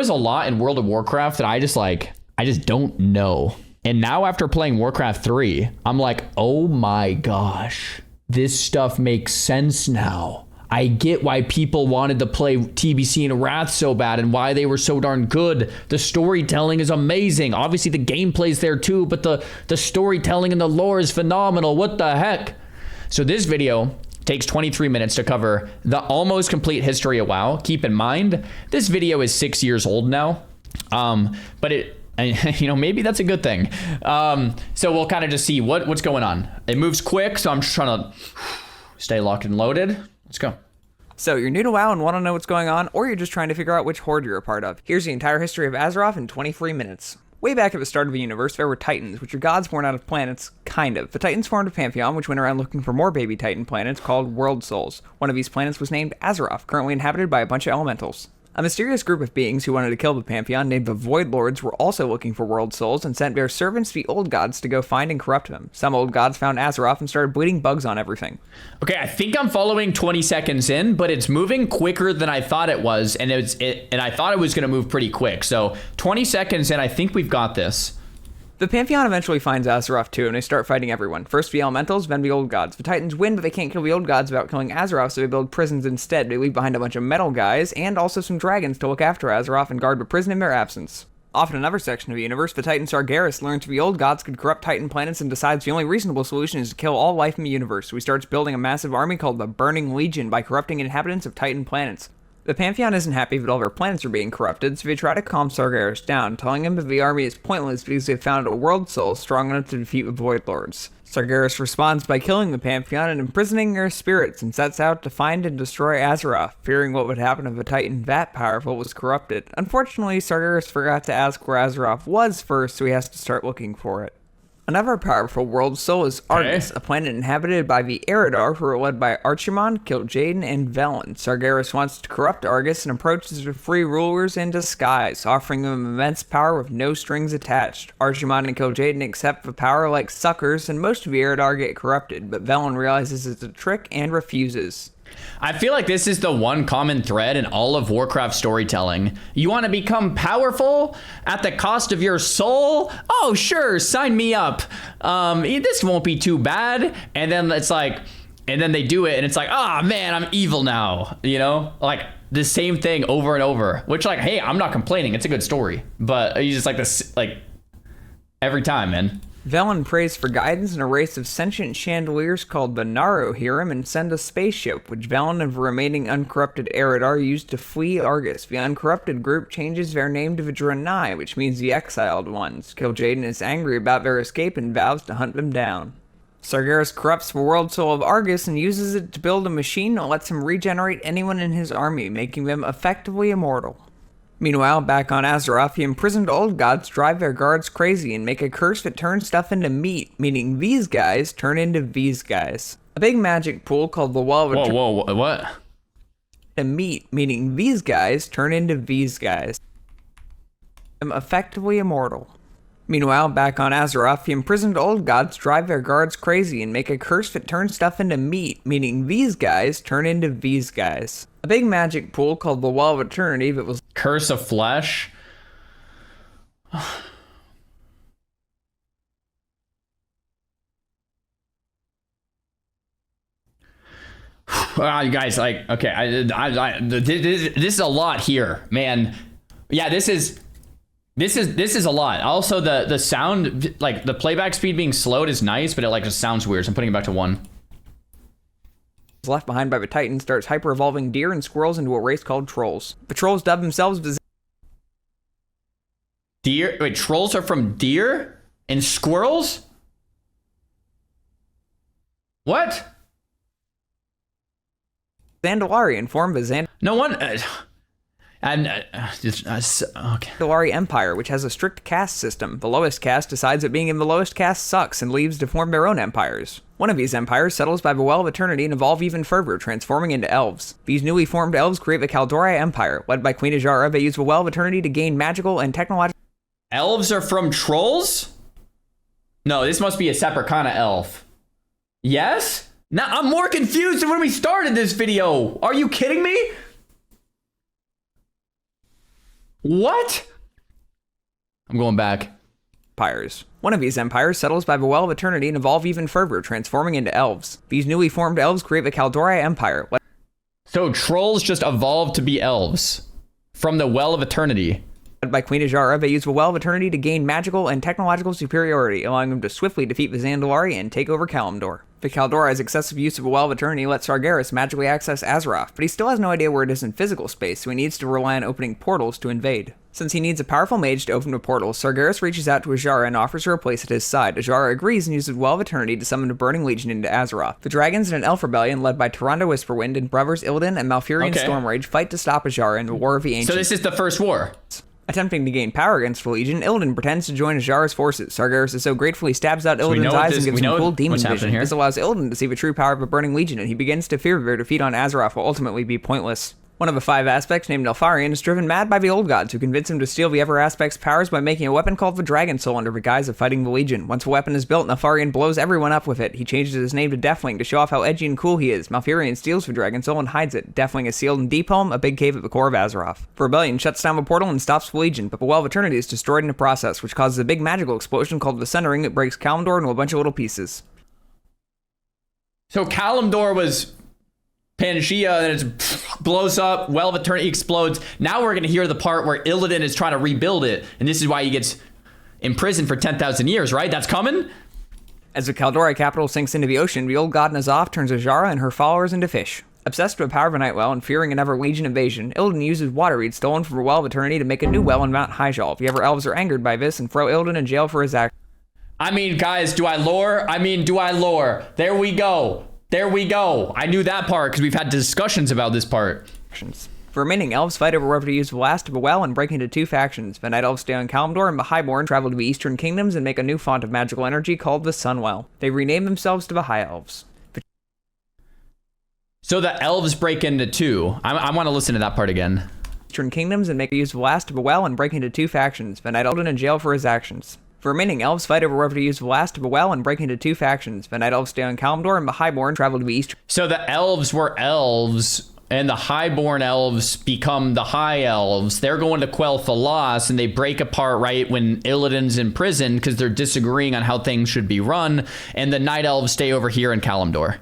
is a lot in World of Warcraft that I just don't know. And now after playing Warcraft 3, I'm like, oh my gosh, this stuff makes sense now. I get why people wanted to play TBC and Wrath so bad and why they were so darn good. The storytelling is amazing. Obviously the gameplay's there too, but the storytelling and the lore is phenomenal. What the heck? So this video takes 23 minutes to cover the almost complete history of WoW. Keep in mind, this video is 6 years old now. But maybe that's a good thing. So we'll kind of just see what's going on. It moves quick, so I'm just trying to stay locked and loaded. Let's go. So you're new to WoW and want to know what's going on, or you're just trying to figure out which horde you're a part of. Here's the entire history of Azeroth in 23 minutes. Way back at the start of the universe, there were Titans, which are gods born out of planets, kind of. The Titans formed a pantheon, which went around looking for more baby Titan planets called World Souls. One of these planets was named Azeroth, currently inhabited by a bunch of elementals. A mysterious group of beings who wanted to kill the pantheon, named the Void Lords, were also looking for world souls and sent their servants, the old gods, to go find and corrupt them. Some old gods found Azeroth and started bleeding bugs on everything. Okay, I think I'm following 20 seconds in, but it's moving quicker than I thought it was, and I thought it was going to move pretty quick. So 20 seconds in, I think we've got this. The Pantheon eventually finds Azeroth too, and they start fighting everyone. First the elementals, then the old gods. The Titans win, but they can't kill the old gods without killing Azeroth, so they build prisons instead. They leave behind a bunch of metal guys, and also some dragons to look after Azeroth and guard the prison in their absence. Off in another section of the universe, the Titan Sargeras learns the old gods could corrupt Titan planets and decides the only reasonable solution is to kill all life in the universe, so he starts building a massive army called the Burning Legion by corrupting inhabitants of Titan planets. The Pantheon isn't happy that all their planets are being corrupted, so they try to calm Sargeras down, telling him that the army is pointless because they've found a world soul strong enough to defeat the Void Lords. Sargeras responds by killing the Pantheon and imprisoning their spirits, and sets out to find and destroy Azeroth, fearing what would happen if a Titan that powerful was corrupted. Unfortunately, Sargeras forgot to ask where Azeroth was first, so he has to start looking for it. Another powerful world soul is Argus, a planet inhabited by the Eridar, who are led by Archimonde, Kil'jaeden, and Velen. Sargeras wants to corrupt Argus and approaches the free rulers in disguise, offering them immense power with no strings attached. Archimonde and Kil'jaeden accept the power like suckers, and most of the Eridar get corrupted, but Velen realizes it's a trick and refuses. I feel like this is the one common thread in all of Warcraft storytelling. You want to become powerful at the cost of your soul? Oh, sure, sign me up. This won't be too bad. And then it's like, and then they do it, and it's like, oh man, I'm evil now. You know, like the same thing over and over. Which, like, hey, I'm not complaining. It's a good story, but you just like this, like every time, man. Velen prays for guidance, and a race of sentient chandeliers called the Naro hear him and send a spaceship, which Velen and the remaining uncorrupted Eridar use to flee Argus. The uncorrupted group changes their name to the Draenor, which means the exiled ones. Kil'jaeden is angry about their escape and vows to hunt them down. Sargeras corrupts the world soul of Argus and uses it to build a machine that lets him regenerate anyone in his army, making them effectively immortal. Meanwhile, back on Azeroth, the imprisoned old gods drive their guards crazy and make a curse that turns stuff into meat, meaning these guys turn into these guys. A big magic pool called the Wall of What? Meat, meaning these guys turn into these guys. I'm effectively immortal. Meanwhile, back on Azeroth, the imprisoned old gods drive their guards crazy and make a curse that turns stuff into meat, meaning these guys turn into these guys. A big magic pool called the Wall of Eternity that was Curse of Flesh. You guys, like, okay, this is a lot here, man. Yeah, this is a lot. Also, the sound, like the playback speed being slowed is nice, but it like just sounds weird. So I'm putting it back to 1. Left behind by the Titan starts hyper-evolving deer and squirrels into a race called trolls. The trolls dub themselves as deer. Wait, trolls are from deer and squirrels? What? Zandalari and form the No one. Okay. Zandalari Empire, which has a strict caste system. The lowest caste decides that being in the lowest caste sucks and leaves to form their own empires. One of these empires settles by the Well of Eternity and evolve even further, transforming into elves. These newly formed elves create the Caldori Empire. Led by Queen Azshara, they use the Well of Eternity to gain magical and technological... Elves are from trolls? No, this must be a separate kind of elf. Yes? Now I'm more confused than when we started this video. Are you kidding me? What? I'm going back. Empires. One of these empires settles by the Well of Eternity and evolve even further, transforming into elves. These newly formed elves create the Pandaria Empire. So trolls just evolved to be elves from the Well of Eternity. Led by Queen Azara, they use the Well of Eternity to gain magical and technological superiority, allowing them to swiftly defeat the Zandalari and take over Kalimdor. The Kaldor's excessive use of the Well of Eternity lets Sargeras magically access Azeroth, but he still has no idea where it is in physical space, so he needs to rely on opening portals to invade. Since he needs a powerful mage to open the portals, Sargeras reaches out to Azara and offers her a place at his side. Azara agrees and uses the Well of Eternity to summon a Burning Legion into Azeroth. The dragons in an elf rebellion led by Tyrande Whisperwind and brothers Illidan and Malfurion Stormrage fight to stop Azara in the War of the Ancients. So this is the first war. Attempting to gain power against the Legion, Illidan pretends to join Azara's forces. Sargeras is so grateful he stabs out Illidan's eyes and gives him cool demon vision. This allows Illidan to see the true power of a Burning Legion, and he begins to fear their defeat on Azeroth will ultimately be pointless. One of the 5 aspects, named Neltharion, is driven mad by the old gods, who convince him to steal the other aspect's powers by making a weapon called the Dragon Soul under the guise of fighting the Legion. Once the weapon is built, Neltharion blows everyone up with it. He changes his name to Deathwing to show off how edgy and cool he is. Malfurion steals the Dragon Soul and hides it. Deathwing is sealed in Deep Home, a big cave at the core of Azeroth. The Rebellion shuts down the portal and stops the Legion, but the Well of Eternity is destroyed in the process, which causes a big magical explosion called the Centering that breaks Kalimdor into a bunch of little pieces. So Kalimdor was Pangaea, and it blows up, Well of Eternity explodes. Now we're going to hear the part where Illidan is trying to rebuild it, and this is why he gets imprisoned for 10,000 years, right? That's coming? As the Kaldori capital sinks into the ocean, the old god N'Zoth turns Azara and her followers into fish. Obsessed with the power of the Nightwell and fearing another Legion invasion, Illidan uses water reeds stolen from the Well of Eternity to make a new well in Mount Hyjal. The other elves are angered by this and throw Illidan in jail for his actions. I mean, guys, do I lore? There we go. I knew that part because we've had discussions about this part. The remaining elves fight over whether to use the last of the well and break into 2 factions. The Night Elves stay on Kalimdor, and the Highborn travel to the Eastern Kingdoms and make a new font of magical energy called the Sunwell. They rename themselves to the High Elves. So the elves break into 2. I want to listen to that part again. Eastern Kingdoms and make use of the last of the well and break into 2 factions. The Night Elves in jail for his actions. The remaining elves fight over whether to use the last of the well and break into 2 factions. The Night Elves stay on Kalimdor, and the Highborn travel to the Eastern. So the elves were elves, and the Highborn elves become the High Elves. They're going to quell Thalas, and they break apart right when Illidan's in prison because they're disagreeing on how things should be run, and the Night Elves stay over here in Kalimdor,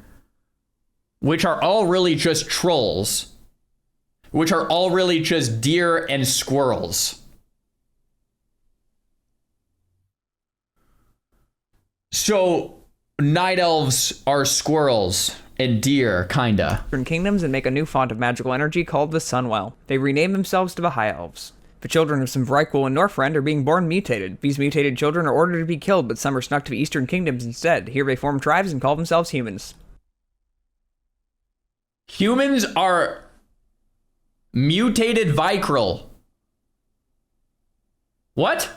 which are all really just trolls, which are all really just deer and squirrels. So Night Elves are squirrels and deer, kinda. Kingdoms and make a new font of magical energy called the Sunwell. They rename themselves to the High Elves. The children of some Vrykul and Northrend are being born mutated. These mutated children are ordered to be killed, but some are snuck to the Eastern Kingdoms instead. Here they form tribes and call themselves humans. Humans are mutated Vrykul. What?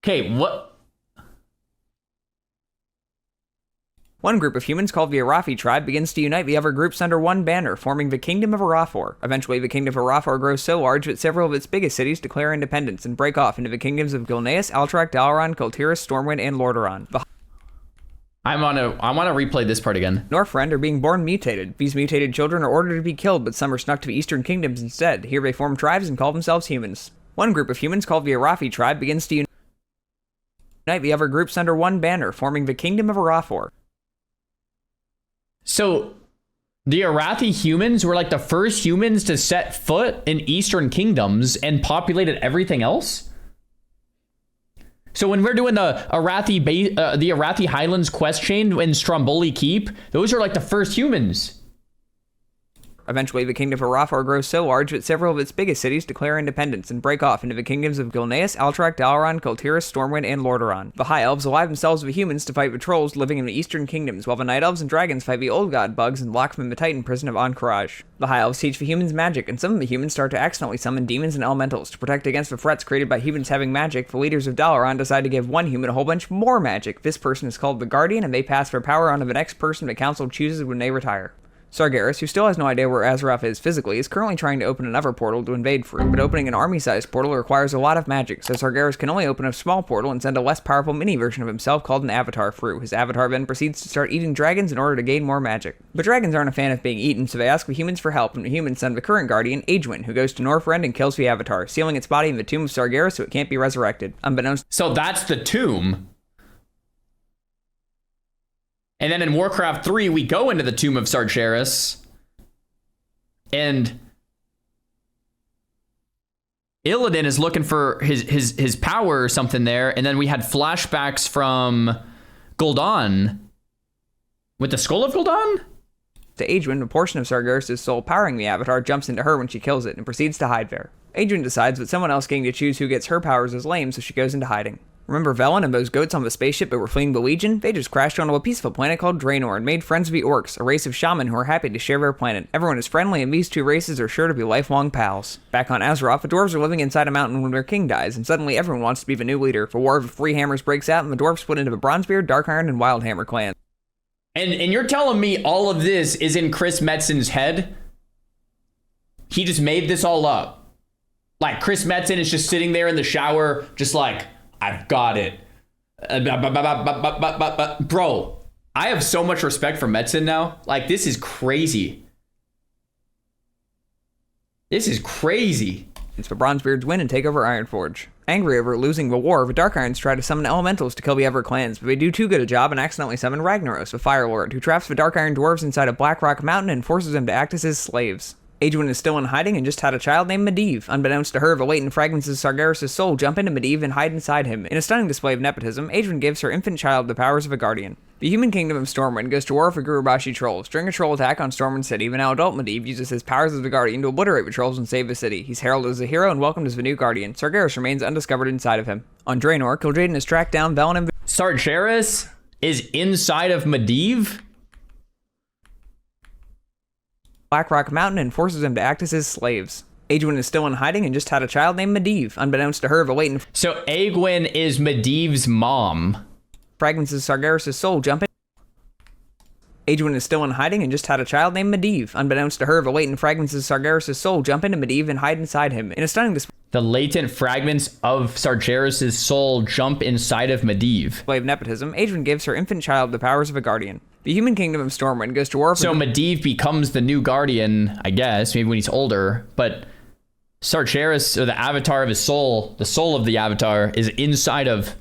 Okay, what? One group of humans called the Arathi tribe begins to unite the other groups under one banner, forming the Kingdom of Arathor. Eventually, the Kingdom of Arathor grows so large that several of its biggest cities declare independence and break off into the kingdoms of Gilneas, Alterac, Dalaran, Kultiras, Stormwind, and Lordaeron. I want to replay this part again. Northrend are being born mutated. These mutated children are ordered to be killed, but some are snuck to the Eastern Kingdoms instead. Here they form tribes and call themselves humans. One group of humans called the Arathi tribe begins to unite the other groups under one banner, forming the Kingdom of Arathor. So, the Arathi humans were like the first humans to set foot in Eastern Kingdoms and populated everything else? So when we're doing the Arathi Highlands quest chain in Stromboli Keep, those are like the first humans. Eventually, the Kingdom of Arathor grows so large that several of its biggest cities declare independence and break off into the kingdoms of Gilneas, Alterac, Dalaran, Kultiras, Stormwind, and Lordaeron. The High Elves ally themselves with humans to fight the trolls living in the Eastern Kingdoms, while the Night Elves and Dragons fight the Old God bugs and lock them in the Titan prison of Ahn'Qiraj. The High Elves teach the humans magic, and some of the humans start to accidentally summon demons and elementals. To protect against the threats created by humans having magic, the leaders of Dalaran decide to give one human a whole bunch more magic. This person is called the Guardian, and they pass their power on to the next person the council chooses when they retire. Sargeras, who still has no idea where Azeroth is physically, is currently trying to open another portal to invade Fru, but opening an army-sized portal requires a lot of magic, so Sargeras can only open a small portal and send a less powerful mini-version of himself called an avatar Fru. His avatar then proceeds to start eating dragons in order to gain more magic. But dragons aren't a fan of being eaten, so they ask the humans for help, and the humans send the current guardian, Agewen, who goes to Northrend and kills the avatar, sealing its body in the tomb of Sargeras so it can't be resurrected. Unbeknownst. So that's the tomb. And then in Warcraft 3, we go into the tomb of Sargeras. And Illidan is looking for his power or something there. And then we had flashbacks from Gul'dan with the Skull of Gul'dan? To Agewen, a portion of Sargeras' soul powering the avatar jumps into her when she kills it and proceeds to hide there. Agewen decides that someone else getting to choose who gets her powers is lame, so she goes into hiding. Remember Velen and those goats on the spaceship that were fleeing the Legion? They just crashed onto a peaceful planet called Draenor and made friends with the Orcs, a race of shaman who are happy to share their planet. Everyone is friendly and these two races are sure to be lifelong pals. Back on Azeroth, the dwarves are living inside a mountain when their king dies, and suddenly everyone wants to be the new leader. The War of the Three Hammers breaks out and the dwarves split into the Bronzebeard, Darkiron, and Wildhammer clans. And you're telling me all of this is in Chris Metzen's head? He just made this all up. Like Chris Metzen is just sitting there in the shower, just like, I've got it. Bro, I have so much respect for Metzen now. Like, this is crazy. This is crazy. It's the Bronzebeards win and take over Ironforge. Angry over losing the war, the Darkirons try to summon elementals to kill the Ever clans, but they do too good a job and accidentally summon Ragnaros, the Fire Lord, who traps the Dark Iron dwarves inside a Black Rock mountain and forces them to act as his slaves. Agewen is still in hiding and just had a child named Medivh. Unbeknownst to her, the latent fragments of Sargeras' soul jump into Medivh and hide inside him. In a stunning display of nepotism, Agewen gives her infant child the powers of a guardian. The human kingdom of Stormwind goes to war with the Gurubashi trolls. During a troll attack on Stormwind City, the now adult Medivh uses his powers as the guardian to obliterate the trolls and save the city. He's heralded as a hero and welcomed as the new guardian. Sargeras remains undiscovered inside of him. On Draenor, Kil'jaeden has tracked down Velen and... Sargeras is inside of Medivh? Black Rock Mountain and forces him to act as his slaves. Agewen is still in hiding and just had a child named Medivh. Unbeknownst to her, the latent... So Agewen is Medivh's mom. Fragments of Sargeras' soul jump in. Agewen is still in hiding and just had a child named Medivh. Unbeknownst to her, the latent fragments of Sargeras' soul jump into Medivh and hide inside him. In a stunning display The latent fragments of Sargeras' soul jump inside of Medivh. of nepotism, Agewen gives her infant child the powers of a guardian. The human kingdom of Stormwind goes to war for... So Medivh becomes the new guardian, I guess, maybe when he's older, but Sargeras, or the avatar of his soul, the soul of the avatar, is inside of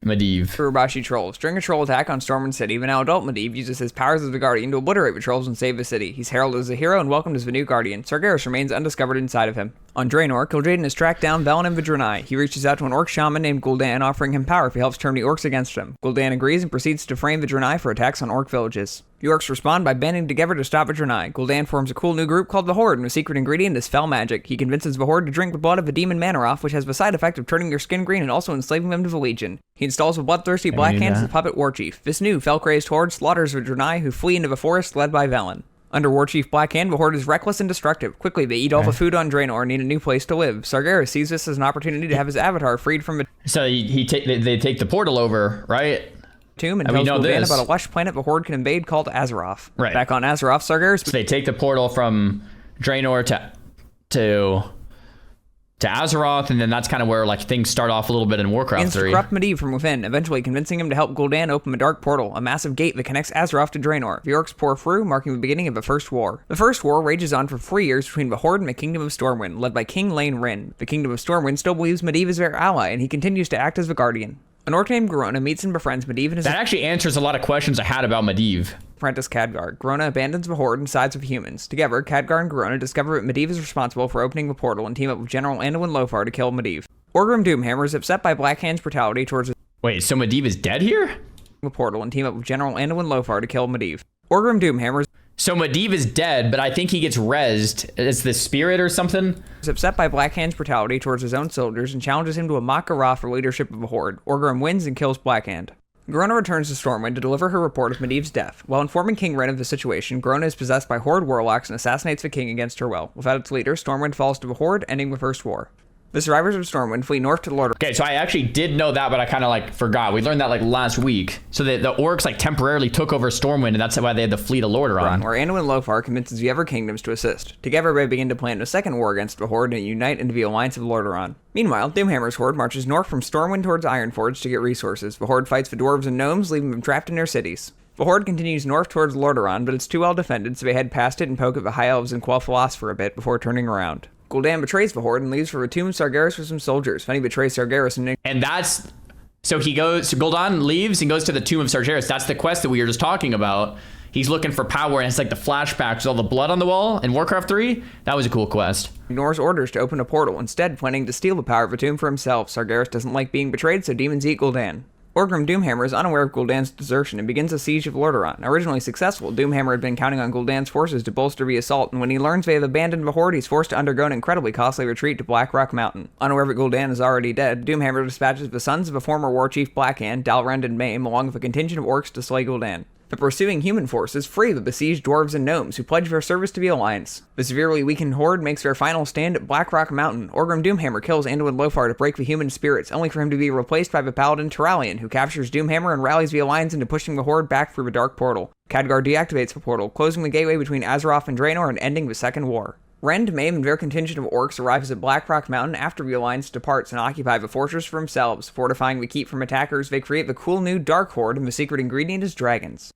Medivh. Gurubashi trolls. During a troll attack on Stormwind City, the now adult Medivh uses his powers as the guardian to obliterate the trolls and save the city. He's heralded as a hero and welcomed as the new guardian. Sargeras remains undiscovered inside of him. On Draenor, Kil'jaeden has tracked down Velen and the Draenei. He reaches out to an orc shaman named Gul'dan, offering him power if he helps turn the orcs against him. Gul'dan agrees and proceeds to frame the Draenei for attacks on orc villages. The orcs respond by banding together to stop the Draenei. Gul'dan forms a cool new group called the Horde, and the secret ingredient is fell magic. He convinces the Horde to drink the blood of the demon Manaroth, which has the side effect of turning their skin green and also enslaving them to the Legion. He installs a bloodthirsty Black Hand as the puppet Warchief. This new fell-crazed Horde slaughters the Draenei, who flee into the forest led by Velen. Under Warchief Black Hand, the Horde is reckless and destructive. Quickly, they eat all the food on Draenor and need a new place to live. Sargeras sees this as an opportunity to have his avatar freed from the So they take the portal over, right? tomb and tells Gul'dan about a lush planet the Horde can invade called Azeroth. Right. Back on Azeroth, Sargeras... So they take the portal from Draenor to Azeroth, and then that's kind of where like things start off a little bit in Warcraft 3. Corrupt Medivh from within, eventually convincing him to help Gul'dan open a dark portal, a massive gate that connects Azeroth to Draenor. The orcs pour through, marking the beginning of the First War. The First War rages on for 3 years between the Horde and the Kingdom of Stormwind, led by King Lane Rin. The Kingdom of Stormwind still believes Medivh is their ally, and he continues to act as the Guardian. An orc named Grona meets and befriends Medivh and his... That actually answers a lot of questions I had about Medivh. apprentice Khadgar. Grona abandons the Horde and sides with humans. Together, Khadgar and Grona discover that Medivh is responsible for opening the portal and team up with General Anduin Lothar to kill Medivh. Orgrim Doomhammer is upset by Black Hand's brutality towards Wait, so Medivh is dead here? the portal and team up with General Anduin Lothar to kill Medivh. Orgrim Doomhammer So Medivh is dead, but I think he gets rezzed. It's the spirit or something? is upset by Black Hand's brutality towards his own soldiers and challenges him to a mock Garroth for leadership of the Horde. Orgrim wins and kills Black Hand. Grona returns to Stormwind to deliver her report of Medivh's death. While informing King Ren of the situation, Grona is possessed by Horde warlocks and assassinates the king against her will. Without its leader, Stormwind falls to the Horde, ending the First War. The survivors of Stormwind flee north to Lordaeron. Okay, so I actually did know that, but I kind of like forgot. We learned that like last week. So the orcs like temporarily took over Stormwind, and that's why they had to flee to Lordaeron. Where Anduin Lothar convinces the other kingdoms to assist. Together they begin to plan a second war against the Horde and unite into the Alliance of Lordaeron. Meanwhile, Doomhammer's Horde marches north from Stormwind towards Ironforge to get resources. The Horde fights the dwarves and gnomes, leaving them trapped in their cities. The Horde continues north towards Lordaeron, but it's too well defended, so they head past it and poke at the High Elves and Quel'Thalas for a bit before turning around. Gul'dan betrays the Horde and leaves for the tomb of Sargeras with some soldiers. Then he betrays Sargeras and that's... So Gul'dan leaves and goes to the tomb of Sargeras. That's the quest that we were just talking about. He's looking for power, and it's like the flashbacks with all the blood on the wall in Warcraft 3. That was a cool quest. Ignores orders to open a portal, instead planning to steal the power of the tomb for himself. Sargeras doesn't like being betrayed, so demons eat Gul'dan. Orgrim Doomhammer is unaware of Gul'dan's desertion and begins a siege of Lordaeron. Originally successful, Doomhammer had been counting on Gul'dan's forces to bolster the assault, and when he learns they have abandoned the Horde, he's forced to undergo an incredibly costly retreat to Blackrock Mountain. Unaware that Gul'dan is already dead, Doomhammer dispatches the sons of a former war chief Blackhand, Dalrend and Maim, along with a contingent of orcs to slay Gul'dan. The pursuing human forces free the besieged dwarves and gnomes, who pledge their service to the Alliance. The severely weakened Horde makes their final stand at Blackrock Mountain. Orgrim Doomhammer kills Anduin Lothar to break the human spirits, only for him to be replaced by the paladin Turalyon, who captures Doomhammer and rallies the Alliance into pushing the Horde back through the Dark Portal. Khadgar deactivates the portal, closing the gateway between Azeroth and Draenor and ending the Second War. Rend, Maim, and their contingent of orcs arrives at Blackrock Mountain after the Alliance departs and occupy the fortress for themselves. Fortifying the keep from attackers, they create the cool new Dark Horde, and the secret ingredient is dragons.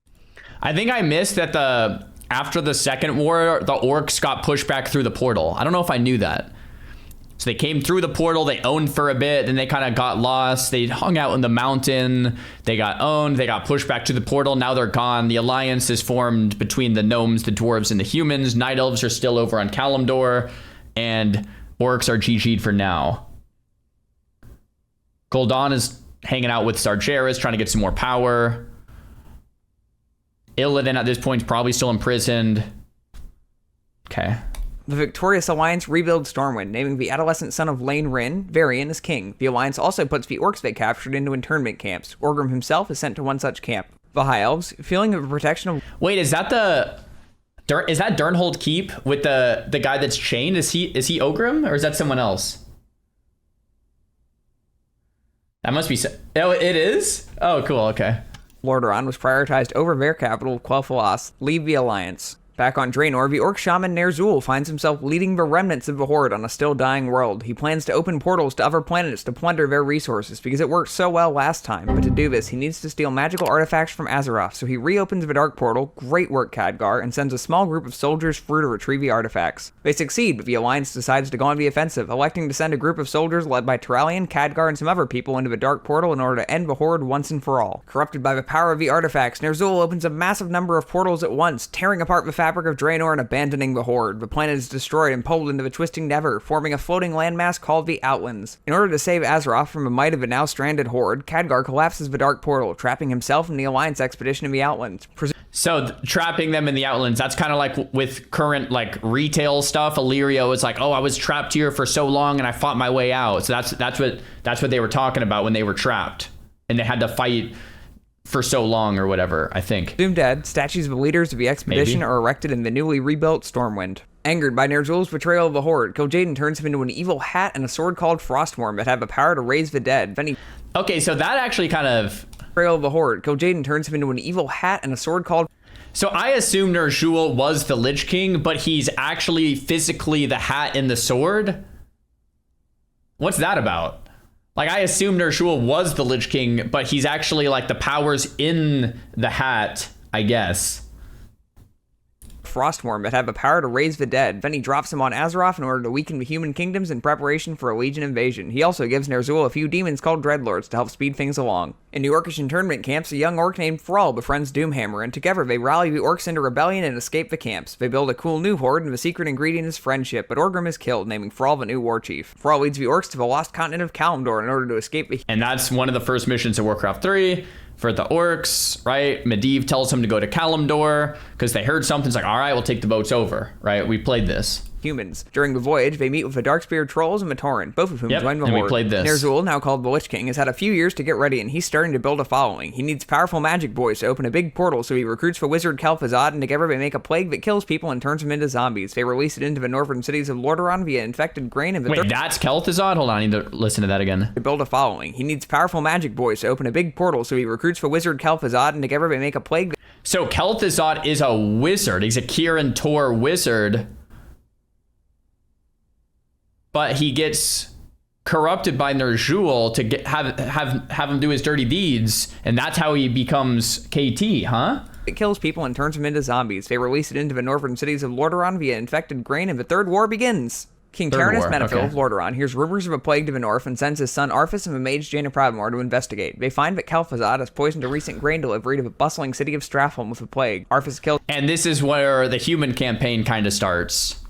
I think I missed that after the Second War, the orcs got pushed back through the portal. I don't know if I knew that. So they came through the portal, they owned for a bit, then they kind of got lost. They hung out in the mountain, they got owned, they got pushed back to the portal, now they're gone. The alliance is formed between the gnomes, the dwarves, and the humans. Night elves are still over on Kalimdor, and orcs are GG'd for now. Gul'dan is hanging out with Sargeras, trying to get some more power. Illidan at this point is probably still imprisoned. Okay. The victorious Alliance rebuilds Stormwind, naming the adolescent son of Lane Rin, Varian, as king. The Alliance also puts the orcs they captured into internment camps. Orgrim himself is sent to one such camp. The High Elves, feeling the protection of... Wait, is that Durnhold Keep with the guy that's chained? Is he Ogrim, or is that someone else? That must be... Oh, it is? Oh, cool, okay. Lordaeron was prioritized over their capital, Quel'Thalas, leave the Alliance. Back on Draenor, the orc shaman Ner'zhul finds himself leading the remnants of the Horde on a still dying world. He plans to open portals to other planets to plunder their resources because it worked so well last time, but to do this, he needs to steal magical artifacts from Azeroth, so he reopens the Dark Portal, great work Khadgar, and sends a small group of soldiers through to retrieve the artifacts. They succeed, but the Alliance decides to go on the offensive, electing to send a group of soldiers led by Turalyon, Khadgar, and some other people into the Dark Portal in order to end the Horde once and for all. Corrupted by the power of the artifacts, Ner'zhul opens a massive number of portals at once, tearing apart the fabric of Draenor and abandoning the Horde. The planet is destroyed and pulled into the twisting Never, forming a floating landmass called the Outlands. In order to save Azeroth from the might of the now stranded Horde, Khadgar collapses the Dark Portal, trapping himself and the Alliance expedition in the Outlands. So trapping them in the Outlands, that's kind of like with current like retail stuff. Illyrio is like, oh, I was trapped here for so long and I fought my way out. So that's what they were talking about when they were trapped and they had to fight for so long or whatever, I think. Doomed dead, statues of the leaders of the expedition are erected in the newly rebuilt Stormwind. Angered by Ner'zhul's betrayal of the Horde, Kil'jaeden turns him into an evil hat and a sword called Frostworm that have the power to raise the dead. Then he... Okay, so that actually kind of... Betrayal of the Horde, Kil'jaeden turns him into an evil hat and a sword called... So I assume Ner'zhul was the Lich King, but he's actually physically the hat and the sword? What's that about? Like, I assume Ner'zhul was the Lich King, but he's actually, like, the powers in the hat, I guess. Frostworm that have the power to raise the dead. Then he drops him on Azeroth in order to weaken the human kingdoms in preparation for a Legion invasion. He also gives Ner'zhul a few demons called Dreadlords to help speed things along. In the Orcish internment camps, a young orc named Thrall befriends Doomhammer, and together they rally the orcs into rebellion and escape the camps. They build a cool new horde, and the secret ingredient is friendship, but Orgrim is killed, naming Thrall the new war chief. Thrall leads the orcs to the lost continent of Kalimdor in order to escape the... And that's one of the first missions of Warcraft 3. For the orcs, right? Medivh tells him to go to Kalimdor because they heard something. It's like, all right, we'll take the boats over, right? We played this. humans. During the voyage, they meet with the Darkspear trolls and Matoran, both of whom join the and Horde. we played this. Ner'zhul, now called the Lich King, has had a few years to get ready, and he's starting to build a following. He needs powerful magic boys to open a big portal, so he recruits the wizard Kel'Thuzad, and together they make a plague that kills people and turns them into zombies. They release it into the northern cities of Lordaeron via infected grain and Wait, that's Kel'Thuzad? Hold on, I need to listen to that again. to build a following. He needs powerful magic boys to open a big portal, so he recruits the wizard Kel'Thuzad, and together they make a plague that So Kel'Thuzad is a wizard. He's a Kirin Tor wizard. But he gets corrupted by Ner'zhul to have him do his dirty deeds, and that's how he becomes KT, huh? it kills people and turns them into zombies. They release it into the northern cities of Lordaeron via infected grain, and the Third War begins. King Caranus Menethil of Lordaeron hears rumors of a plague to the north and sends his son Arthas and the mage Jaina Proudmoore to investigate. They find that Kel'Thuzad has poisoned a recent grain delivery to the bustling city of Stratholme with a plague. Arthas kills And this is where the human campaign kind of starts.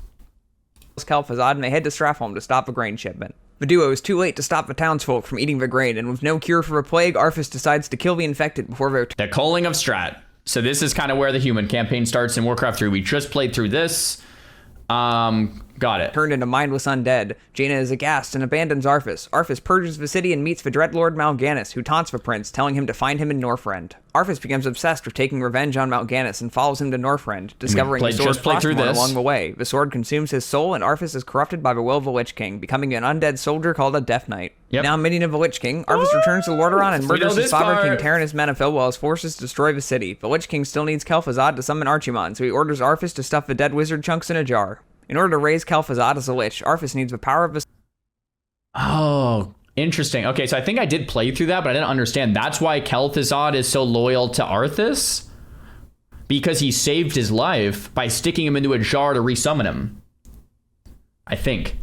Kel'Thuzad, and they head to Stratholme to stop the grain shipment. The duo is too late to stop the townsfolk from eating the grain, and with no cure for the plague, Arthas decides to kill the infected before they're The culling of Strat. So this is kind of where the human campaign starts in Warcraft 3. We just played through this. Got it. turned into mindless undead. Jaina is aghast and abandons Arthas. Arthas purges the city and meets the Dreadlord Mal'Ganis, who taunts the prince, telling him to find him in Northrend. Arthas becomes obsessed with taking revenge on Mal'Ganis and follows him to Northrend, discovering the sword Frostmourne along the way. The sword consumes his soul, and Arthas is corrupted by the will of the Lich King, becoming an undead soldier called a Death Knight. Now minion of the Lich King, Arthas returns to Lordaeron and murders his father, King Caranus Menethil, while his forces destroy the city. The Lich King still needs Kel'Thuzad to summon Archimon, so he orders Arthas to stuff the dead wizard chunks in a jar. In order to raise Kel'Thuzad as a Lich, Arthas needs the power of the... Oh, interesting. Okay, so I think I did play through that, but I didn't understand. That's why Kel'Thuzad is so loyal to Arthas? Because he saved his life by sticking him into a jar to resummon him. I think.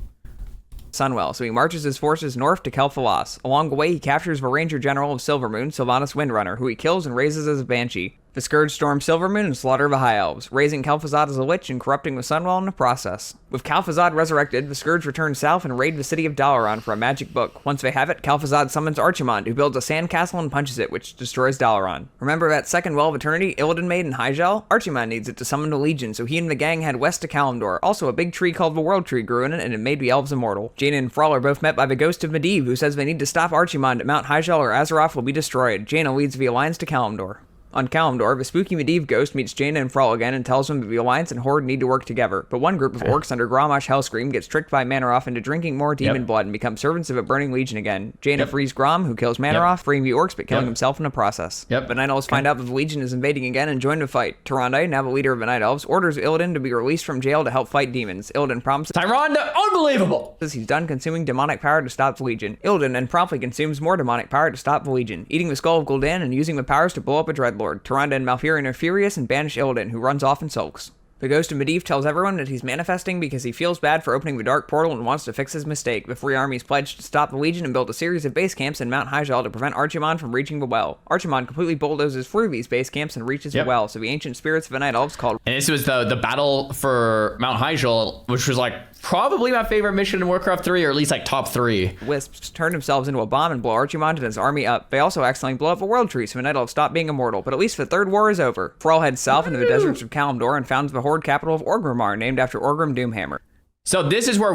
Sunwell, so he marches his forces north to Kel'Thalas. Along the way, he captures the Ranger General of Silvermoon, Sylvanas Windrunner, who he kills and raises as a Banshee. The Scourge storm Silvermoon and slaughter the High Elves, raising Kel'Thuzad as a Lich and corrupting the Sunwell in the process. With Kel'Thuzad resurrected, the Scourge return south and raid the city of Dalaran for a magic book. Once they have it, Kel'Thuzad summons Archimon, who builds a sandcastle and punches it, which destroys Dalaran. Remember that second Well of Eternity Illidan made in Hyjal? Archimon needs it to summon the Legion, so he and the gang head west to Kalimdor. Also, a big tree called the World Tree grew in it, and it made the elves immortal. Jaina and Thrall are both met by the ghost of Medivh, who says they need to stop Archimon at Mount Hyjal or Azeroth will be destroyed. Jaina leads the Alliance to Kalimdor. On Kalimdor, the spooky Medivh ghost meets Jaina and Thrall again and tells them that the Alliance and Horde need to work together. But one group of orcs under Grommash Hellscream gets tricked by Manaroth into drinking more demon blood and become servants of a burning legion again. Jaina frees Grom, who kills Manaroth, freeing the orcs but killing himself in the process. The Night Elves find out that the legion is invading again and join the fight. Tyrande, now the leader of the Night Elves, orders Illidan to be released from jail to help fight demons. Illidan promises Tyrande, unbelievable! he's done consuming demonic power to stop the legion. Illidan then promptly consumes more demonic power to stop the legion, eating the skull of Gul'dan and using the powers to blow up a Dreadlord. Tyrande and Malfurion are furious and banish Illidan, who runs off and sulks. The ghost of Medivh tells everyone that he's manifesting because he feels bad for opening the dark portal and wants to fix his mistake. The three armies pledge to stop the Legion and build a series of base camps in Mount Hyjal to prevent Archimon from reaching the well. Archimon completely bulldozes through these base camps and reaches the well, so the ancient spirits of the Night Elves called... And this was the battle for Mount Hyjal, which was like probably my favorite mission in Warcraft 3, or at least like top 3. Wisps turn themselves into a bomb and blow Archimon and his army up. They also accidentally blow up a world tree, so the Night Elves stop being immortal, but at least the Third War is over. Thrall heads south into the deserts of Kalimdor and founds the Horde capital of Orgrimmar, named after Orgrim Doomhammer. So this is where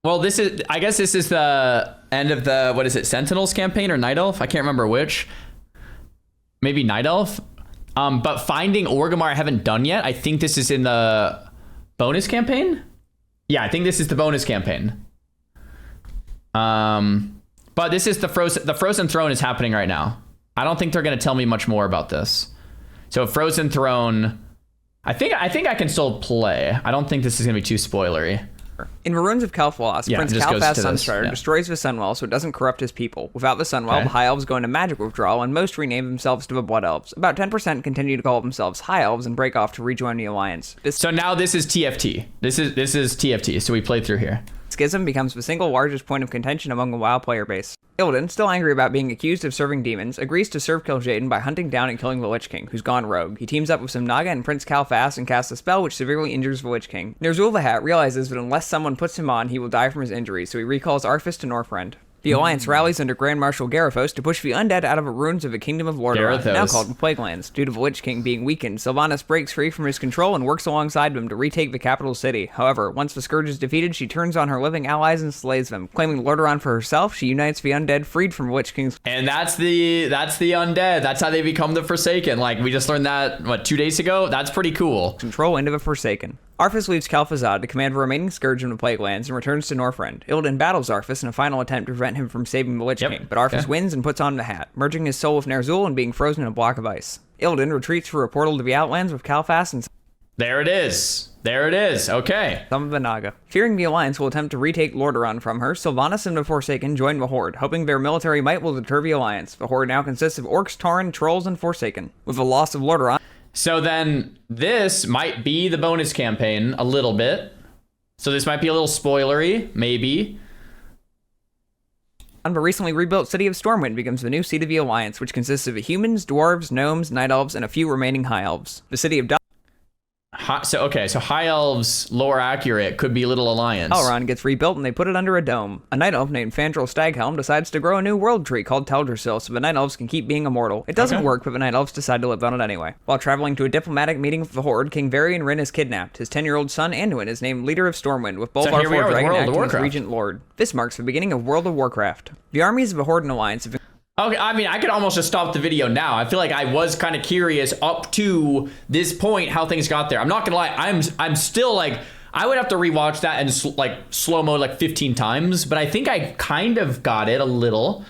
I guess this is the end of the, what is it, Sentinels campaign or Night Elf? I can't remember which. Maybe Night Elf. But finding Orgrimmar I haven't done yet. I think this is in the bonus campaign. Yeah, I think this is the bonus campaign. But this is the Frozen Throne is happening right now. I don't think they're going to tell me much more about this. So Frozen Throne, I think I can still play. I don't think this is going to be too spoilery. In the ruins of Kel'Thalas, Prince Kal'Thas Sunstrider destroys the Sunwell so it doesn't corrupt his people. Without the Sunwell, the High Elves go into magic withdrawal, and most rename themselves to the Blood Elves. About 10% continue to call themselves High Elves and break off to rejoin the Alliance. So now this is TFT. This is TFT, so we played through here. Schism becomes the single largest point of contention among the WoW player base. Illidan, still angry about being accused of serving demons, agrees to serve Kil'jaeden by hunting down and killing the Lich King, who's gone rogue. He teams up with some Naga and Prince Kal'Thas and casts a spell which severely injures the Lich King. Ner'zhul the Hat realizes that unless someone puts him on, he will die from his injuries, so he recalls Arthas to Northrend. The Alliance rallies under Grand Marshal Garithos to push the undead out of the ruins of the Kingdom of Lordaeron, now called the Plaguelands. Due to the Lich King being weakened, Sylvanas breaks free from his control and works alongside them to retake the capital city. However, once the Scourge is defeated, she turns on her living allies and slays them. Claiming Lordaeron for herself, she unites the undead freed from Lich King's... And that's the undead. That's how they become the Forsaken. Like, we just learned that, what, 2 days ago? That's pretty cool. ...control into the Forsaken. Arthas leaves Calphazad to command the remaining Scourge of the Plaguelands and returns to Northrend. Illidan battles Arthas in a final attempt to prevent him from saving the Lich King, but Arthas wins and puts on the hat, merging his soul with Ner'zhul and being frozen in a block of ice. Illidan retreats through a portal to the Outlands with Calphas and... There it is. There it is. Okay. Some of the Naga. Fearing the Alliance will attempt to retake Lordaeron from her, Sylvanas and the Forsaken join the Horde, hoping their military might will deter the Alliance. The Horde now consists of Orcs, Tauren, Trolls, and Forsaken. With the loss of Lordaeron... So then this might be the bonus campaign a little bit. So this might be a little spoilery, maybe. The recently rebuilt city of Stormwind becomes the new seat of the Alliance, which consists of humans, dwarves, gnomes, night elves, and a few remaining high elves. The city of So high elves, lore accurate, could be Little Alliance. Dalaran gets rebuilt and they put it under a dome. A night elf named Fandral Staghelm decides to grow a new world tree called Teldrassil so the night elves can keep being immortal. It doesn't work, but the night elves decide to live on it anyway. While traveling to a diplomatic meeting with the Horde, King Varian Wrynn is kidnapped. His 10-year-old son Anduin is named leader of Stormwind, with Bolvar Fordragon acting as regent lord. This marks the beginning of World of Warcraft. The armies of the Horde and Alliance have... Okay, I mean, I could almost just stop the video now. I feel like I was kind of curious up to this point how things got there. I'm not gonna lie, I'm still like, I would have to rewatch that and slow mo like 15 times, but I think I kind of got it a little.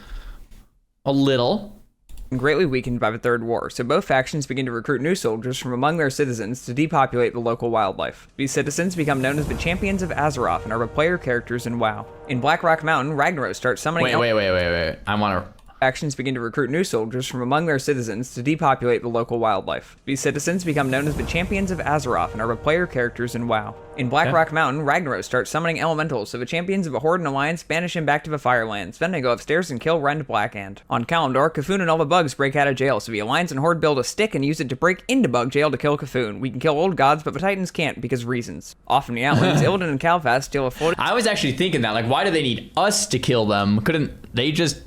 Greatly weakened by the Third War, so both factions begin to recruit new soldiers from among their citizens to depopulate the local wildlife. These citizens become known as the Champions of Azeroth and are the player characters in WoW. In Blackrock Mountain, Ragnaros starts summoning... Wait. I want to... Factions begin to recruit new soldiers from among their citizens to depopulate the local wildlife. These citizens become known as the Champions of Azeroth and are the player characters in WoW. In Blackrock Mountain, Ragnaros starts summoning elementals, so the champions of the Horde and Alliance banish him back to the Firelands. Then they go upstairs and kill Rend Blackhand. On Kalimdor, Cthulhu and all the bugs break out of jail, so the Alliance and Horde build a stick and use it to break into bug jail to kill Cthulhu. We can kill old gods, but the Titans can't because reasons. Off in the Outlands, Illidan and Calphas steal a floating... I was actually thinking that, like, why do they need us to kill them? Couldn't they just...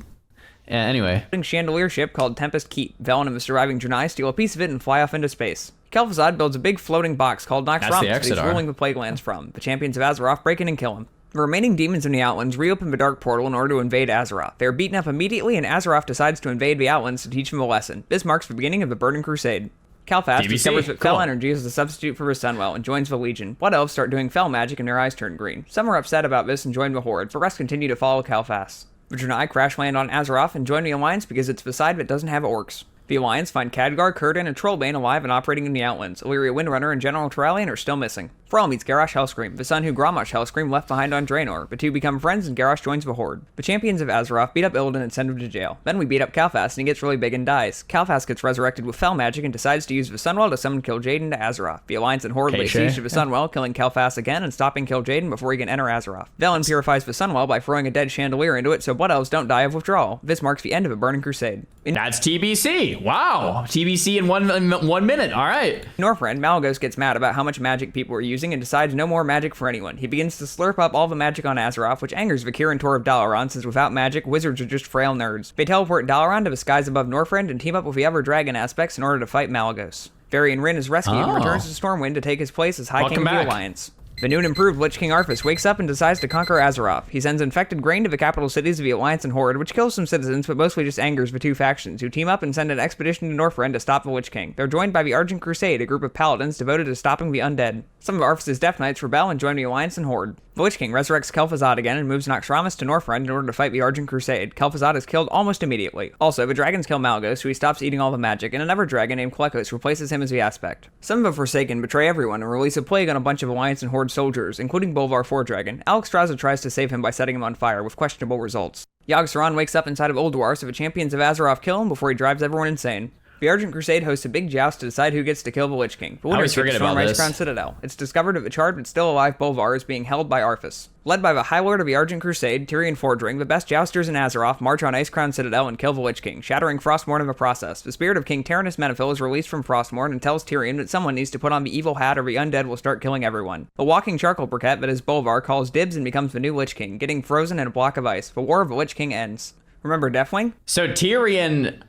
Anyway. Chandelier ship called Tempest Keep. Velen and the surviving Draenei steal a piece of it and fly off into space. Calphazad builds a big floating box called Noxramas that he's ruling the Plaguelands from. The champions of Azeroth break in and kill him. The remaining demons in the Outlands reopen the Dark Portal in order to invade Azeroth. They are beaten up immediately, and Azeroth decides to invade the Outlands to teach them a lesson. This marks the beginning of the Burning Crusade. Calphas discovers that Fel energy is a substitute for his Sunwell and joins the Legion. Blood Elves start doing Fel magic and their eyes turn green. Some are upset about this and join the Horde. The rest continue to follow Calphas. The Draenei crash land on Azeroth and join the Alliance because it's the side that doesn't have orcs. The Alliance find Khadgar, Círdan, and Trollbane alive and operating in the Outlands. Illyria Windrunner and General Turalyon are still missing. Thrall meets Garrosh Hellscream, the son who Grommash Hellscream left behind on Draenor. The two become friends and Garrosh joins the Horde. The champions of Azeroth beat up Illidan and send him to jail. Then we beat up Calphas and he gets really big and dies. Calphas gets resurrected with Fel magic and decides to use the Sunwell to summon Kil'jaeden to Azeroth. The Alliance and Horde lay siege to the Sunwell, killing Calphas again and stopping Kil'jaeden before he can enter Azeroth. Velen purifies the Sunwell by throwing a dead chandelier into it so Blood Elves don't die of withdrawal. This marks the end of a Burning Crusade. That's TBC. Wow. TBC in 1 minute. All right. Northrend, Malygos gets mad about how much magic people are using and decides no more magic for anyone. He begins to slurp up all the magic on Azeroth, which angers Vakir and Tor of Dalaran, since without magic, wizards are just frail nerds. They teleport Dalaran to the skies above Northrend and team up with the other dragon aspects in order to fight Malygos. Varian Wrynn is rescued and returns to Stormwind to take his place as High King of the Alliance. The new and improved Lich King Arthas wakes up and decides to conquer Azeroth. He sends infected grain to the capital cities of the Alliance and Horde, which kills some citizens, but mostly just angers the two factions, who team up and send an expedition to Northrend to stop the Lich King. They're joined by the Argent Crusade, a group of paladins devoted to stopping the undead. Some of Arthas' Death Knights rebel and join the Alliance and Horde. The Lich King resurrects Kel'Thuzad again and moves Naxxramas to Northrend in order to fight the Argent Crusade. Kel'Thuzad is killed almost immediately. Also, the dragons kill Malygos, so he stops eating all the magic, and another dragon named Klekos replaces him as the Aspect. Some of the Forsaken betray everyone and release a plague on a bunch of Alliance and Horde soldiers, including Bolvar Fordragon. Alexstrasza tries to save him by setting him on fire, with questionable results. Yogg-Saron wakes up inside of Ulduar, so the champions of Azeroth kill him before he drives everyone insane. The Argent Crusade hosts a big joust to decide who gets to kill the Lich King. The winners get to storm Icecrown Citadel. It's discovered that the charred but still alive Bolvar is being held by Arthas. Led by the High Lord of the Argent Crusade, Tyrion Fordring, the best jousters in Azeroth march on Icecrown Citadel and kill the Lich King, shattering Frostmourne in the process. The spirit of King Tyrannus Menethil is released from Frostmourne and tells Tyrion that someone needs to put on the evil hat or the undead will start killing everyone. The walking charcoal briquette that is Bolvar calls dibs and becomes the new Lich King, getting frozen in a block of ice. The War of the Lich King ends. Remember Deathwing? So Tyrion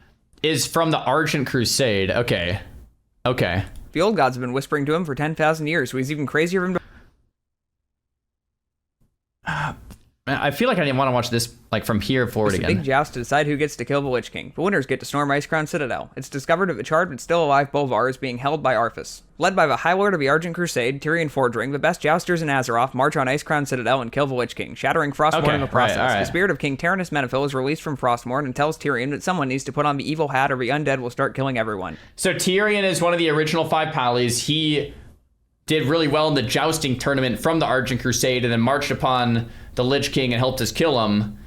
is from the Argent Crusade. Okay. The old gods have been whispering to him for 10,000 years, so he's even crazier than... I feel like I didn't want to watch this like from here forward again. It's a big joust to decide who gets to kill the Lich King. The winners get to storm Icecrown Citadel. It's discovered that the charred but still alive Bolvar is being held by Arthas. Led by the High Lord of the Argent Crusade, Tyrion Fordring, the best jousters in Azeroth march on Icecrown Citadel and kill the Lich King, shattering Frostmourne in the process. Right. The spirit of King Tyrannus Menethil is released from Frostmourne and tells Tyrion that someone needs to put on the evil hat or the undead will start killing everyone. So Tyrion is one of the original 5 Pallies. He did really well in the jousting tournament from the Argent Crusade and then marched upon the Lich King and helped us kill him.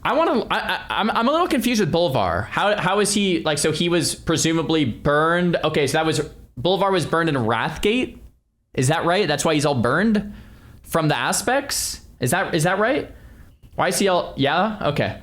I'm a little confused with Bolvar. How is he, like, so he was presumably burned. Okay, so Bolvar was burned in Wrathgate? Is that right? That's why he's all burned from the aspects? Is that right? Why is he all, yeah? Okay.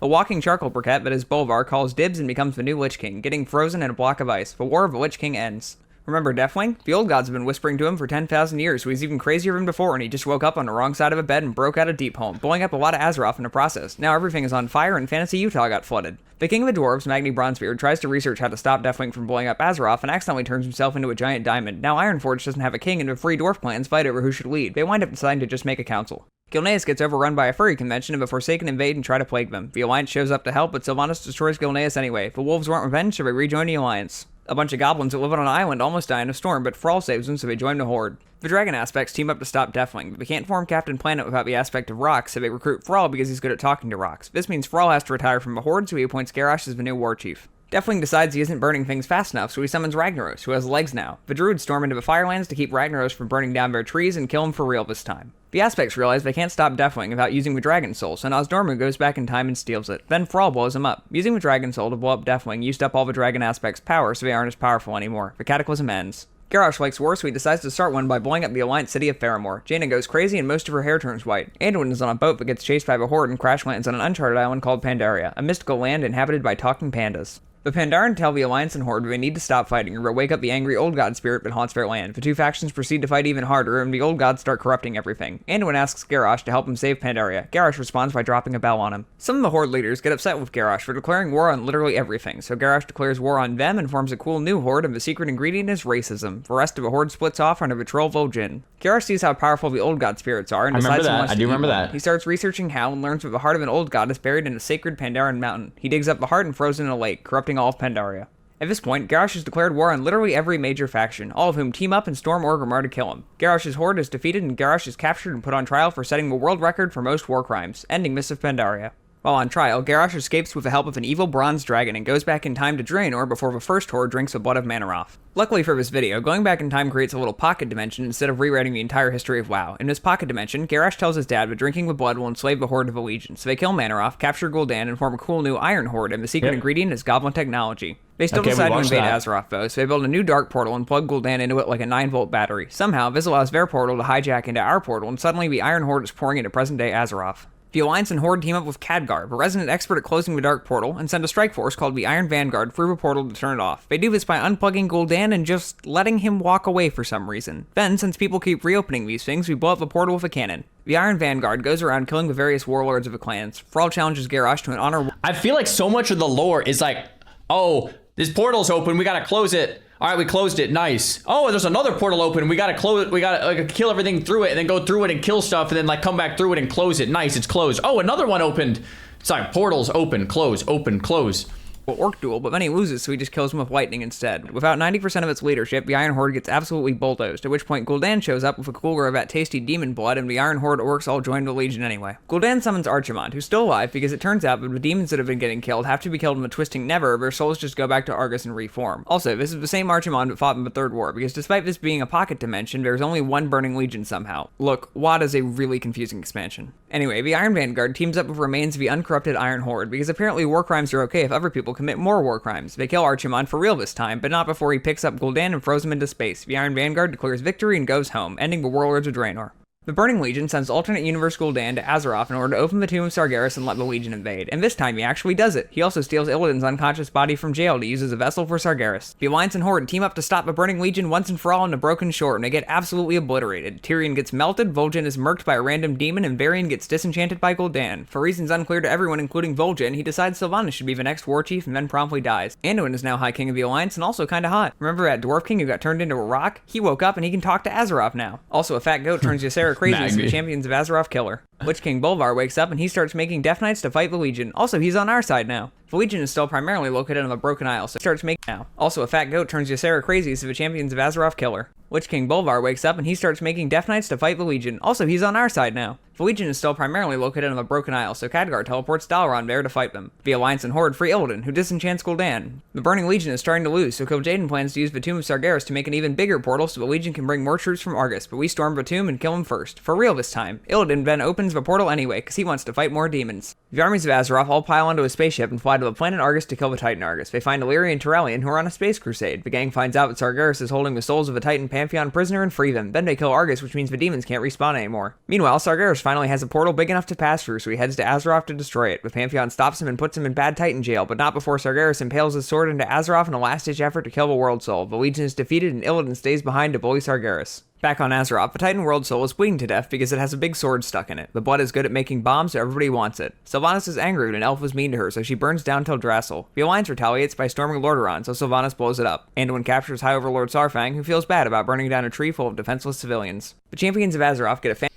A walking charcoal briquette that is Bolvar calls dibs and becomes the new Lich King, getting frozen in a block of ice. The War of the Lich King ends. Remember Deathwing? The old gods have been whispering to him for 10,000 years, so he's even crazier than before, and he just woke up on the wrong side of a bed and broke out a deep home, blowing up a lot of Azeroth in the process. Now everything is on fire and Fantasy Utah got flooded. The king of the dwarves, Magni Bronzebeard, tries to research how to stop Deathwing from blowing up Azeroth and accidentally turns himself into a giant diamond. Now Ironforge doesn't have a king and the free dwarf clans fight over who should lead. They wind up deciding to just make a council. Gilneas gets overrun by a furry convention and the Forsaken invade and try to plague them. The Alliance shows up to help, but Sylvanas destroys Gilneas anyway. The wolves want revenge, so they rejoin the Alliance. A bunch of goblins that live on an island almost die in a storm, but Thrall saves them, so they join the Horde. The dragon aspects team up to stop Deathwing, but they can't form Captain Planet without the aspect of rocks, so they recruit Thrall because he's good at talking to rocks. This means Thrall has to retire from the Horde, so he appoints Garrosh as the new war chief. Deathwing decides he isn't burning things fast enough, so he summons Ragnaros, who has legs now. The druids storm into the Firelands to keep Ragnaros from burning down their trees and kill him for real this time. The aspects realize they can't stop Deathwing without using the Dragon Soul, so Nosdormu goes back in time and steals it. Then Thrall blows him up. Using the Dragon Soul to blow up Deathwing used up all the Dragon aspects' power, so they aren't as powerful anymore. The Cataclysm ends. Garrosh likes war, so he decides to start one by blowing up the Alliance city of Faramore. Jaina goes crazy and most of her hair turns white. Anduin is on a boat but gets chased by the Horde and crash lands on an uncharted island called Pandaria, a mystical land inhabited by talking pandas. The Pandaren tell the Alliance and Horde they need to stop fighting or they'll wake up the angry old god spirit that haunts their land. The two factions proceed to fight even harder, and the old gods start corrupting everything. Anduin asks Garrosh to help him save Pandaria. Garrosh responds by dropping a bell on him. Some of the Horde leaders get upset with Garrosh for declaring war on literally everything, so Garrosh declares war on them and forms a cool new Horde, and the secret ingredient is racism. The rest of the Horde splits off under the troll Vol'jin. Garrosh sees how powerful the old god spirits are and decides he wants to remember that. He starts researching how and learns that the heart of an old god is buried in a sacred Pandaren mountain. He digs up the heart and throws it in a lake, corrupting all of Pandaria. At this point, Garrosh has declared war on literally every major faction, all of whom team up and storm Orgrimmar to kill him. Garrosh's horde is defeated and Garrosh is captured and put on trial for setting the world record for most war crimes, ending Mists of Pandaria. While on trial, Garrosh escapes with the help of an evil bronze dragon and goes back in time to Draenor before the first horde drinks the blood of Manaroth. Luckily for this video, going back in time creates a little pocket dimension instead of rewriting the entire history of WoW. In this pocket dimension, Garrosh tells his dad that drinking the blood will enslave the Horde of Allegiance, so they kill Manaroth, capture Gul'dan, and form a cool new Iron Horde, and the secret ingredient is Goblin technology. They still decide to invade Azeroth though, so they build a new dark portal and plug Gul'dan into it like a 9-volt battery. Somehow, this allows their portal to hijack into our portal, and suddenly the Iron Horde is pouring into present-day Azeroth. The Alliance and Horde team up with Khadgar, a resident expert at closing the Dark Portal, and send a strike force called the Iron Vanguard through the portal to turn it off. They do this by unplugging Gul'dan and just letting him walk away for some reason. Then, since people keep reopening these things, we blow up the portal with a cannon. The Iron Vanguard goes around killing the various warlords of the clans. Thrall challenges Garrosh to an honor... I feel like so much of the lore is like, oh, this portal's open, we gotta close it. All right, we closed it. Nice. Oh, there's another portal open. We gotta close it. We gotta like kill everything through it, and then go through it and kill stuff, and then like come back through it and close it. Nice, it's closed. Oh, another one opened. Sorry, portals open, close, open, close. orc duel, but then he loses, so he just kills him with lightning instead. Without 90% of its leadership, the Iron Horde gets absolutely bulldozed, at which point Gul'dan shows up with a cooler of that tasty demon blood, and the Iron Horde orcs all join the Legion anyway. Gul'dan summons Archimond, who's still alive because it turns out that the demons that have been getting killed have to be killed in the Twisting Never, or their souls just go back to Argus and reform. Also, this is the same Archimond that fought in the Third War, because despite this being a pocket dimension, there's only one Burning Legion somehow. Look, WoD is a really confusing expansion. Anyway, the Iron Vanguard teams up with remains of the uncorrupted Iron Horde, because apparently war crimes are okay if other people commit more war crimes. They kill Archimond for real this time, but not before he picks up Gul'dan and throws him into space. The Iron Vanguard declares victory and goes home, ending the Warlords of Draenor. The Burning Legion sends alternate universe Gul'dan to Azeroth in order to open the tomb of Sargeras and let the Legion invade, and this time he actually does it. He also steals Illidan's unconscious body from jail to use as a vessel for Sargeras. The Alliance and Horde team up to stop the Burning Legion once and for all in a broken shore, and they get absolutely obliterated. Tyrion gets melted, Vol'jin is murked by a random demon, and Varian gets disenchanted by Gul'dan. For reasons unclear to everyone, including Vol'jin, he decides Sylvanas should be the next war chief and then promptly dies. Anduin is now High King of the Alliance and also kinda hot. Remember that Dwarf King who got turned into a rock? He woke up and he can talk to Azeroth now. Also, a fat goat turns Ysera crazy, so the Champions of Azeroth killer. Lich King Bolvar wakes up and he starts making Death Knights to fight the Legion. Also, he's on our side now. The Legion is still primarily located on the Broken Isle, so he starts making now. Also, a fat goat turns Ysera crazy, so the Champions of Azeroth killer. Lich King Bolvar wakes up and he starts making Death Knights to fight the Legion. Also, he's on our side now. The Legion is still primarily located on the Broken Isle, so Khadgar teleports Dalaran there to fight them. The Alliance and Horde free Illidan, who disenchants Gul'dan. The Burning Legion is starting to lose, so Kil'jaeden plans to use the Tomb of Sargeras to make an even bigger portal so the Legion can bring more troops from Argus, but we storm the tomb and kill him first. For real this time. Illidan then opens the portal anyway, because he wants to fight more demons. The armies of Azeroth all pile onto a spaceship and fly to the planet Argus to kill the Titan Argus. They find Illyria and Turellian, who are on a space crusade. The gang finds out that Sargeras is holding the souls of a Titan Pantheon prisoner and free them. Then they kill Argus, which means the demons can't respawn anymore. Meanwhile, Sargeras finally has a portal big enough to pass through, so he heads to Azeroth to destroy it. The Pantheon stops him and puts him in Bad Titan jail, but not before Sargeras impales his sword into Azeroth in a last-ditch effort to kill the World Soul. The Legion is defeated and Illidan stays behind to bully Sargeras. Back on Azeroth, the Titan World Soul is bleeding to death because it has a big sword stuck in it. The blood is good at making bombs, so everybody wants it. Sylvanas is angry when an elf was mean to her, so she burns down Teldrassil. The Alliance retaliates by storming Lordaeron, so Sylvanas blows it up. Anduin captures High Overlord Saurfang, who feels bad about burning down a tree full of defenseless civilians. The Champions of Azeroth get a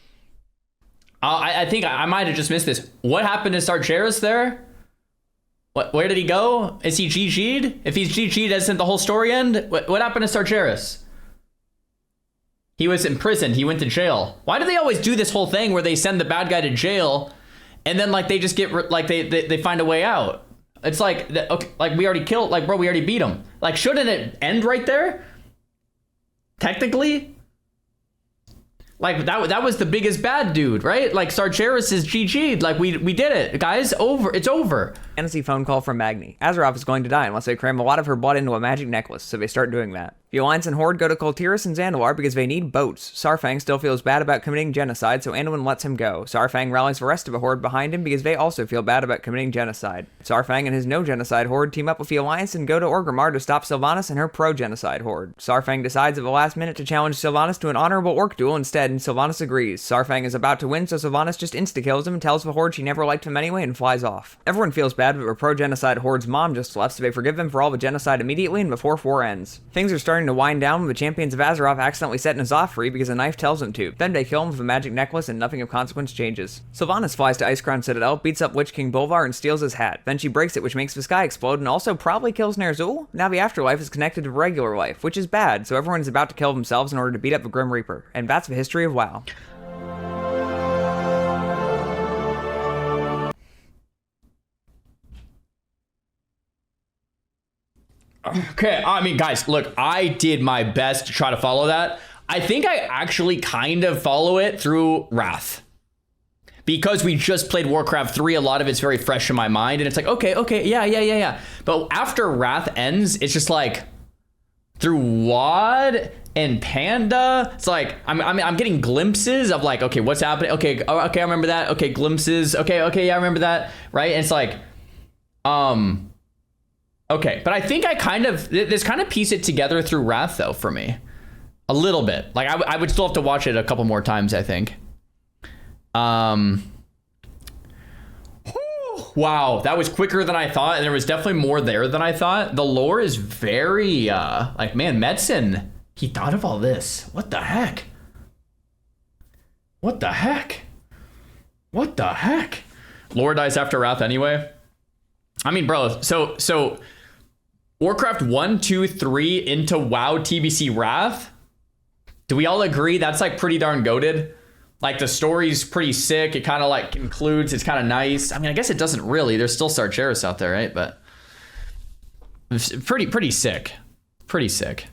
I think I might have just missed this. What happened to Sargeras there? Where did he go? Is he GG'd? If he's GG'd, doesn't the whole story end? What happened to Sargeras? He was in prison. He went to jail. Why do they always do this whole thing where they send the bad guy to jail and then like they just get like they find a way out? It's like okay, like we already killed, like bro, we already beat him. Like shouldn't it end right there? Technically? Like that was the biggest bad dude, right? Like Sargeras is GG'd. Like we did it, guys. Over. It's over. Fantasy phone call from Magni. Azeroth is going to die unless they cram a lot of her blood into a magic necklace, so they start doing that. The Alliance and Horde go to Kul Tiras and Zandalar because they need boats. Saurfang still feels bad about committing genocide, so Anduin lets him go. Saurfang rallies the rest of the Horde behind him because they also feel bad about committing genocide. Saurfang and his no-genocide Horde team up with the Alliance and go to Orgrimmar to stop Sylvanas and her pro-genocide Horde. Saurfang decides at the last minute to challenge Sylvanas to an honorable orc duel instead, and Sylvanas agrees. Saurfang is about to win, so Sylvanas just insta-kills him and tells the Horde she never liked him anyway and flies off. Everyone feels bad, but her pro-genocide Horde's mom just left, so they forgive them for all the genocide immediately and before 4 ends. Things are starting to wind down when the Champions of Azeroth accidentally set N'Zoth free because a knife tells them to. Then they kill him with a magic necklace and nothing of consequence changes. Sylvanas flies to Icecrown Citadel, beats up Lich King Bolvar and steals his hat. Then she breaks it, which makes the sky explode and also probably kills Ner'zhul. Now the afterlife is connected to regular life, which is bad, so everyone is about to kill themselves in order to beat up the Grim Reaper. And that's the history of WoW. Okay, I mean, guys, look, I did my best to try to follow that. I think I actually kind of follow it through Wrath. Because we just played Warcraft 3, a lot of it's very fresh in my mind, and it's like, okay, yeah. But after Wrath ends, it's just like, through WoD and Panda, it's like, I'm getting glimpses of like, okay, what's happening? Okay, I remember that. Okay, glimpses. Okay, yeah, I remember that, right? And it's like, okay, but I think I kind of piece it together through Wrath, though, for me. A little bit. Like, I would still have to watch it a couple more times, I think. Wow, that was quicker than I thought, and there was definitely more there than I thought. The lore is very, like, man, Metzen, he thought of all this. What the heck? What the heck? What the heck? Lore dies after Wrath anyway. I mean, bro, so Warcraft 1, 2, 3 into WoW TBC Wrath. Do we all agree that's like pretty darn goated? Like the story's pretty sick. It kind of like concludes. It's kind of nice. I mean, I guess it doesn't really. There's still Sargeras out there, right? But it's pretty sick. Pretty sick.